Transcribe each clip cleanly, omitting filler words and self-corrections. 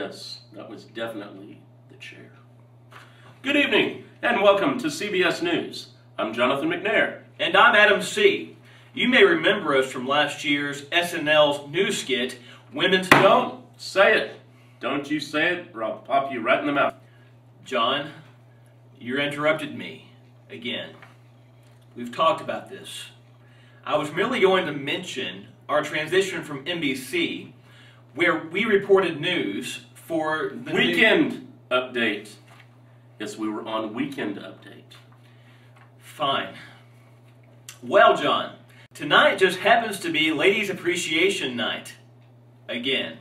Yes, that was definitely the chair. Good evening, and welcome to CBS News. I'm Jonathan McNair. And I'm Adam Seay. You may remember us from last year's SNL's news skit, Women's... Don't say it. Don't you say it, or I'll pop you right in the mouth. John, you interrupted me again. We've talked about this. I was merely going to mention our transition from NBC, where we reported news for the Weekend Update. Yes, we were on Weekend Update. Fine. Well, John, tonight just happens to be Ladies' Appreciation Night. Again.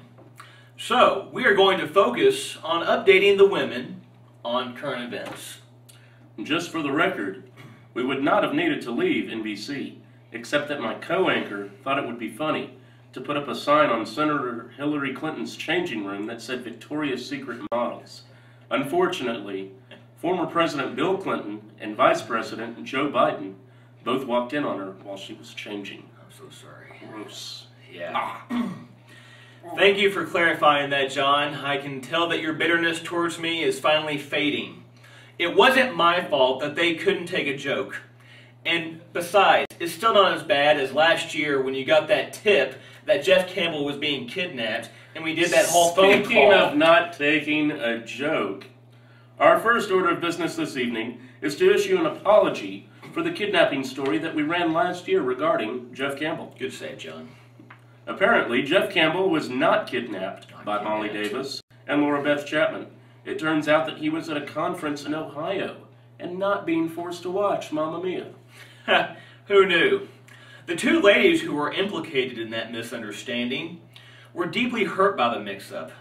So, we are going to focus on updating the women on current events. Just for the record, we would not have needed to leave NBC, except that my co-anchor thought it would be funny to put up a sign on Senator Hillary Clinton's changing room that said Victoria's Secret Models. Unfortunately, former President Bill Clinton and Vice President Joe Biden both walked in on her while she was changing. I'm so sorry. Gross. Yeah. Thank you for clarifying that, John. I can tell that your bitterness towards me is finally fading. It wasn't my fault that they couldn't take a joke. And besides, it's still not as bad as last year when you got that tip that Jeff Campbell was being kidnapped and we did that whole phone call. Speaking of not taking a joke, our first order of business this evening is to issue an apology for the kidnapping story that we ran last year regarding Jeff Campbell. Good save, John. Apparently, Jeff Campbell was not kidnapped by Molly Davis and Laura Beth Chapman. It turns out that he was at a conference in Ohio and not being forced to watch Mamma Mia. Who knew? The two ladies who were implicated in that misunderstanding were deeply hurt by the mix-up,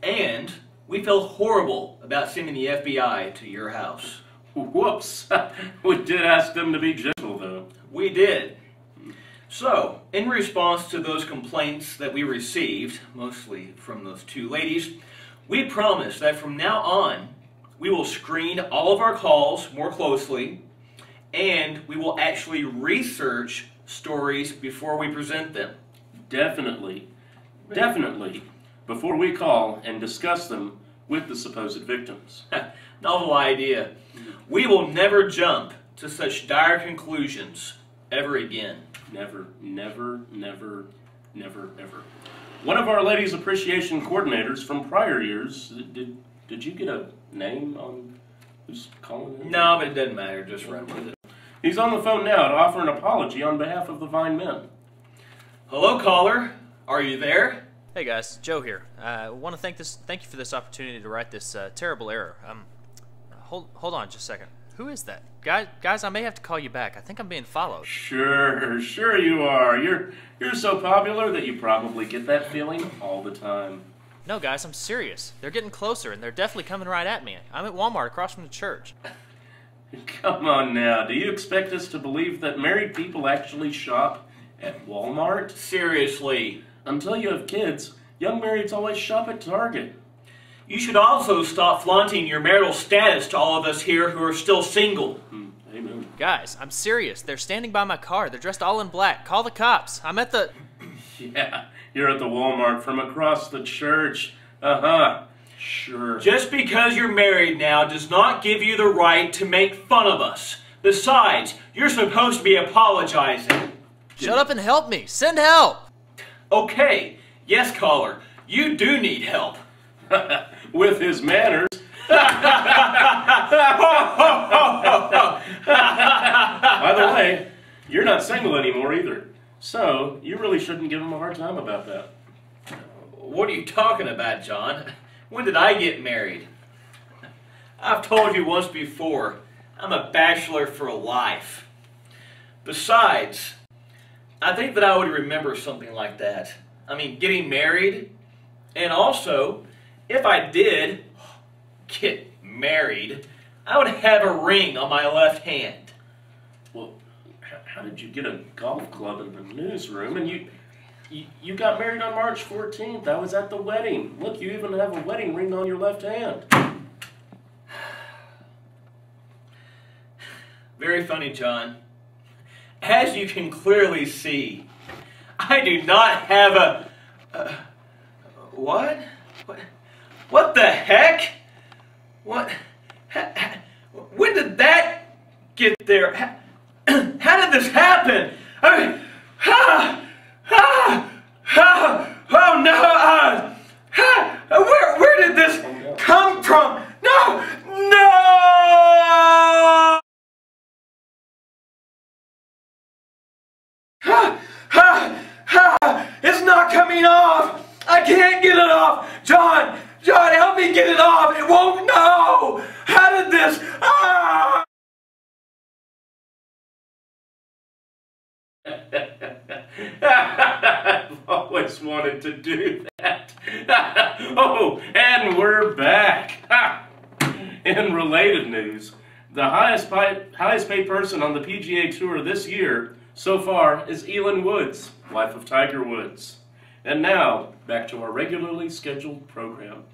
and we felt horrible about sending the FBI to your house. Whoops. We did ask them to be gentle, though. We did. So, in response to those complaints that we received, mostly from those two ladies, we promise that from now on, we will screen all of our calls more closely, and we will actually research stories before we present them. Definitely. Definitely. Before we call and discuss them with the supposed victims. Novel idea. We will never jump to such dire conclusions ever again. Never, never, never, never, ever. One of our Ladies Appreciation coordinators from prior years, did you get a name on who's calling in? No, but it doesn't matter. Just run with it. He's on the phone now to offer an apology on behalf of the Vine men. Hello, caller. Are you there? Hey guys, Joe here. I want to thank you for this opportunity to right this terrible error. Hold on just a second. Who is that? Guys, I may have to call you back. I think I'm being followed. Sure you are. You're so popular that you probably get that feeling all the time. No, guys, I'm serious. They're getting closer, and they're definitely coming right at me. I'm at Walmart across from the church. Come on now. Do you expect us to believe that married people actually shop at Walmart? Seriously. Until you have kids, young marrieds always shop at Target. You should also stop flaunting your marital status to all of us here who are still single. Amen. Guys, I'm serious. They're standing by my car. They're dressed all in black. Call the cops. I'm at the... Yeah, you're at the Walmart from across the church. Uh-huh. Sure. Just because you're married now does not give you the right to make fun of us. Besides, you're supposed to be apologizing. Shut up and help me. Send help. Okay. Yes, caller. You do need help. With his manners. By the way, you're not single anymore either. So, you really shouldn't give him a hard time about that. What are you talking about, John? When did I get married? I've told you once before, I'm a bachelor for life. Besides, I think that I would remember something like that. I mean, getting married, and also, if I did get married, I would have a ring on my left hand. Well, how did you get a golf club in the newsroom? And you got married on March 14th. I was at the wedding. Look, you even have a wedding ring on your left hand. Very funny, John. As you can clearly see, I do not have a... What? What the heck? What? When did that get there? How did this happen? I mean, oh no! Where did this come from? No! No! It's not coming off! I can't get it off! John, help me get it off! It won't, no! How did this, I've always wanted to do that. Oh, and we're back. In related news, the highest paid person on the PGA Tour this year so far is Elin Woods, wife of Tiger Woods. And now, back to our regularly scheduled program.